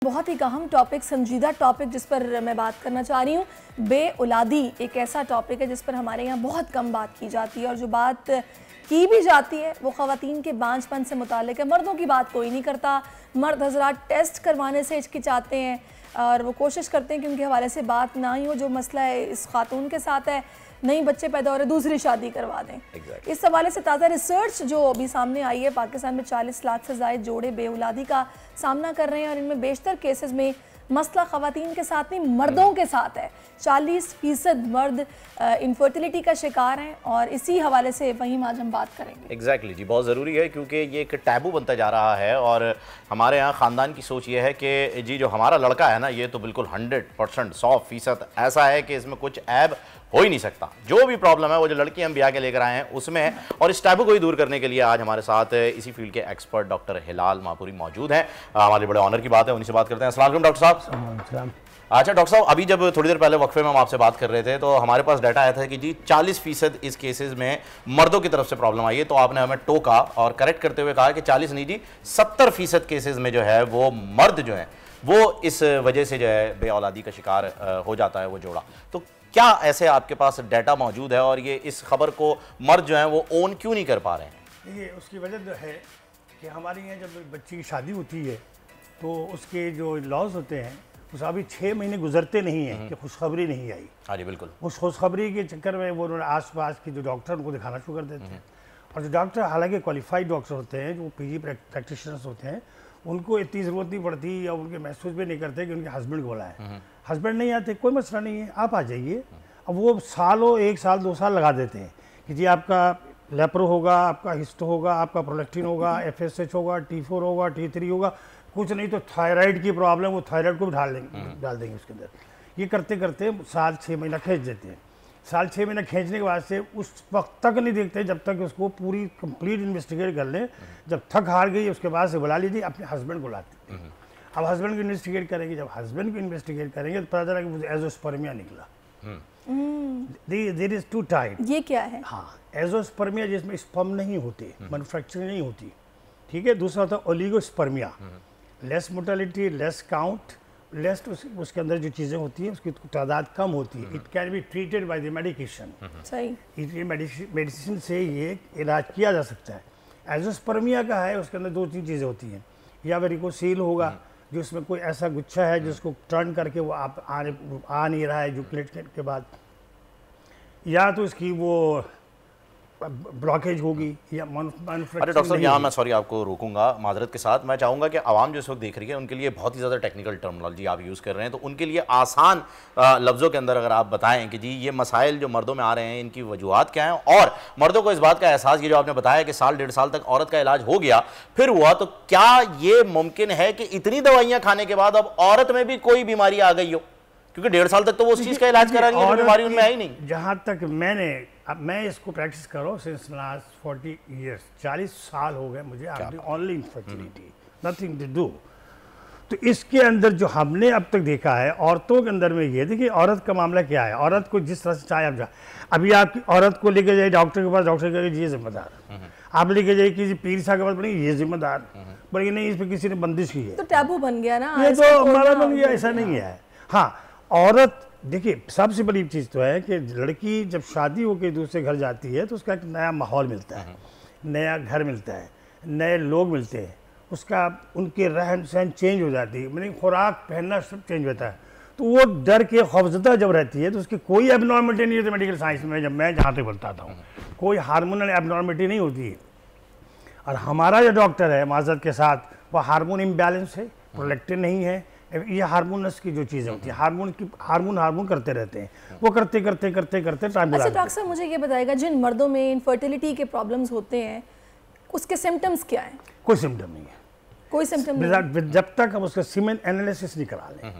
बहुत ही अहम टॉपिक, संजीदा टॉपिक जिस पर मैं बात करना चाह रही हूँ। बेऔलादी एक ऐसा टॉपिक है जिस पर हमारे यहाँ बहुत कम बात की जाती है, और जो बात की भी जाती है वो ख़वातीन के बांझपन से मुताल्लिक है। मर्दों की बात कोई नहीं करता। मर्द हज़रात टेस्ट करवाने से हिचकिचाते हैं और वो कोशिश करते हैं कि उनके हवाले से बात ना ही हो। जो मसला है इस खातून के साथ है, नई बच्चे पैदा हो रहे, दूसरी शादी करवा दें। इस हवाले से ताज़ा रिसर्च जो अभी सामने आई है, पाकिस्तान में 40 लाख से ज़ायद जोड़े बेऔलादी का सामना कर रहे हैं, और इनमें बेशतर केसेस में मसला ख़वातीन के साथ नहीं मर्दों के साथ है। 40% मर्द इनफर्टिलिटी का शिकार हैं, और इसी हवाले से वहीं आज हम बात करेंगे। एग्जैक्टली जी, बहुत ज़रूरी है क्योंकि ये एक टैबू बनता जा रहा है। और हमारे यहाँ ख़ानदान की सोच ये है कि जी जो हमारा लड़का है ना, ये तो बिल्कुल 100% 100% ऐसा है कि इसमें कुछ ऐब हो ही नहीं सकता। जो भी प्रॉब्लम है वो जो लड़की हम ब्याह के लेकर आए हैं उसमें है। और इस टैबू को ही दूर करने के लिए आज हमारे साथ इसी फील्ड के एक्सपर्ट डॉक्टर हिलाल माहपुरी मौजूद हैं। हमारे बड़े ऑनर की बात है, उन्हीं से बात करते हैं। अस्सलाम वालेकुम डॉक्टर साहब। अच्छा डॉक्टर साहब, अभी जब थोड़ी देर पहले वक्फे में हम आपसे बात कर रहे थे तो हमारे पास डाटा आया था कि जी 40% इस केसेस में मर्दों की तरफ से प्रॉब्लम आई है। तो आपने हमें टोका और करेक्ट करते हुए कहा कि 40 नहीं जी 70% केसेस में जो है वो मर्द जो है वो इस वजह से जो है बेऔलादी का शिकार हो जाता है वो जोड़ा। तो क्या ऐसे आपके पास डाटा मौजूद है, और ये इस खबर को मर्द जो है वो ओन क्यों नहीं कर पा रहे हैं? देखिए, उसकी वजह जो है कि हमारे यहाँ जब बच्ची की शादी होती है तो उसके जो लॉज होते हैं उस अभी 6 महीने गुजरते नहीं हैं कि खुशखबरी नहीं आई। हाँ जी बिल्कुल। उस खुशखबरी के चक्कर में वो उन्होंने आस पास के जो डॉक्टर उनको दिखाना शुरू कर देते हैं, और जो डॉक्टर हालांकि क्वालिफाइड डॉक्टर होते हैं, जो पीजी प्रैक्टिशनर्स होते हैं, उनको इतनी ज़रूरत नहीं पड़ती या उनके महसूस भी नहीं करते कि उनके हस्बैंड को बुलाएं। हस्बैंड नहीं आते, कोई मसला नहीं है, आप आ जाइए। अब वो सालों 1 साल 2 साल लगा देते हैं कि जी आपका लेप्रो होगा, आपका हिस्टो होगा, आपका प्रोलेक्टिन होगा, FSH होगा, T4 होगा, T3 होगा, कुछ नहीं तो थायराइड की प्रॉब्लम, वो थायराइड को भी डाल देंगे उसके अंदर। ये करते करते साल 6 महीना खींच देते हैं। साल 6 महीना खींचने के बाद से उस वक्त तक नहीं देखते जब तक उसको पूरी कंप्लीट इन्वेस्टिगेट कर लें। जब थक हार गई उसके बाद से बुला लीजिए, अपने हस्बैंड को लाते हैं। अब हस्बैंड को इन्वेस्टिगेट करेंगे, जब हस्बैंड को इन्वेस्टिगेट करेंगे तो पता चला कि मुझे एजोस्पर्मिया निकला। There is 2 type. ये क्या है? हाँ, एजोस्पर्मिया जिसमें स्पर्म नहीं होते, मैन्युफैक्चरिंग नहीं होती, ठीक है। दूसरा होता है oligospermia, less mortality, less count, less उसके अंदर जो चीज़ें होती हैं उसकी तादाद कम होती है। It can be treated by the medication. सही, मेडिसिन से ये इलाज किया जा सकता है। एजोस्पर्मिया का है, उसके अंदर 2-3 चीज़ें होती हैं। या वेरिकोसील होगा जो उसमें कोई ऐसा गुच्छा है जिसको टर्न करके वो आप आ नहीं रहा है एजुकुलेट के बाद, या तो इसकी वो ब्लॉकेज होगी या मैन्युफैक्चरिंग। अरे डॉक्टर साहब, यहाँ मैं सॉरी आपको रोकूंगा माजरत के साथ। मैं चाहूँगा कि आवाम जो इस वक्त देख रही है उनके लिए बहुत ही ज़्यादा टेक्निकल टर्मिनोलॉजी आप यूज़ कर रहे हैं, तो उनके लिए आसान लफ्ज़ों के अंदर अगर आप बताएं कि जी ये मसाइल जो मर्दों में आ रहे हैं इनकी वजूहत क्या हैं, और मर्दों को इस बात का एहसास, ये जो आपने बताया कि साल 1.5 साल तक औरत का इलाज हो गया फिर हुआ, तो क्या ये मुमकिन है कि इतनी दवाइयाँ खाने के बाद अब औरत में भी कोई बीमारी आ गई हो? क्योंकि 1.5 साल तक तो वो उस चीज़ का इलाज करा रही है, बीमारी उनमें आई नहीं। जहाँ तक अब मैं इसको प्रैक्टिस कर रहा हूँ सिंस लास्ट 40 ईयर्स, 40 साल हो गए मुझे। Only infertility, nothing to do. तो इसके अंदर जो हमने अब तक देखा है औरतों के अंदर में, ये देखिए औरत का मामला क्या है। औरत को जिस तरह से चाहे आप अभी आप औरत को लेके जाइए डॉक्टर के पास, डॉक्टर कहेगा ये जिम्मेदार। आप लेके जाइए किसी पीर साहब के पास, बोलेंगे ये जिम्मेदार, बोलेंगे नहीं इस पर किसी ने बंदिश की है। तो टैबू बन गया ना, ये तो हमारा बन गया, ऐसा नहीं है। हाँ, औरत देखिए सबसे बड़ी चीज़ तो है कि लड़की जब शादी होकर दूसरे घर जाती है तो उसका एक नया माहौल मिलता है, नया घर मिलता है, नए लोग मिलते हैं, उसका उनके रहन सहन चेंज हो जाती है, मैंने खुराक पहनना सब चेंज होता है। तो वो डर के खौफजदा जब रहती है तो उसकी कोई एबनॉर्मलिटी नहीं होती। मेडिकल साइंस में जब मैं जहाँ तक बताता हूँ कोई हार्मोनल एबनॉर्मलिटी नहीं होती है। और हमारा जो डॉक्टर है माजरत के साथ, वो हार्मोन इम्बैलेंस है, प्रोलेक्टिन नहीं है, ये हार्मोनस की जो चीज़ें होती है, हार्मोन करते रहते हैं, वो करते करते करते करते टाइम। अच्छा डॉक्टर साहब, मुझे ये बताएगा जिन मर्दों में इनफर्टिलिटी के प्रॉब्लम्स होते हैं उसके सिम्टम्स क्या हैं? कोई सिम्टम नहीं है, कोई सिम्टम नहीं। जब तक हम उसका सीमेन एनालिसिस नहीं करा लें,